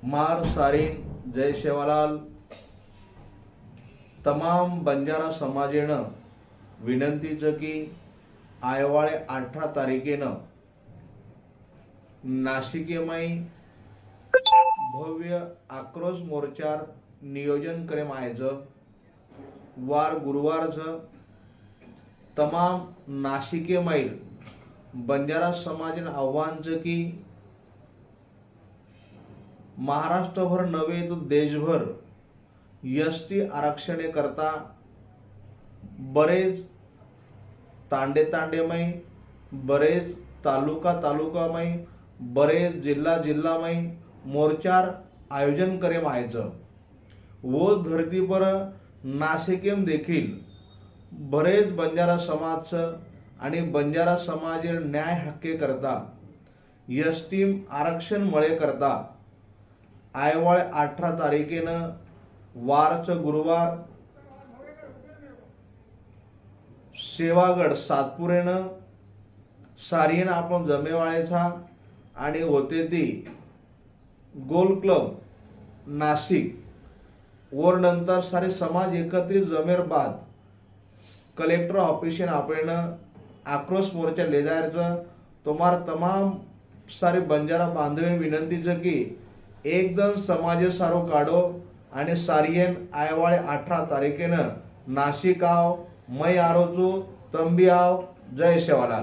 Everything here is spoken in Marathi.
मार सारीन जय सेवालाल तमाम बंजारा समाजेनं विनंतीचं की आयवाळे 18 तारखेनं नाशिकेमाई भव्य आक्रोश मोर्चार नियोजन करे मायचं वार गुरुवारचं तमाम नाशिकेमाई बंजारा समाजन आव्हानचं की महाराष्ट्रभर नव्हे तो देशभर एसटी आरक्षणे करता बरेच तांडेमय बरेच तालुकामय बरेच जिल्हामय मोर्चार आयोजन करे मायचं वो धरती पर नाशिकेम देखील बरेच बंजारा समाजचं आणि बंजारा समाज न्याय हक्के करता एसटी आरक्षण मळे करता आयवाळे 18 तारखेनं वारचं गुरुवार सेवागड सातपुरेनं सारीन आपण जमेवाळेचा आणि होते ती गोल क्लब नाशिक वर नंतर सारे समाज एकत्रित जमेर बाद कलेक्टर ऑफिसने आपण आक्रोश मोर्चा ले जायचं तुम्हार तमाम सारे बंजारा बांधवे विनंतीचं की एकदम समाज सारो काढो आणि सारियन आयवाळे 18 तारखेनं नाशिक आव मै आरोचू तंबी आव जय सेवालाल।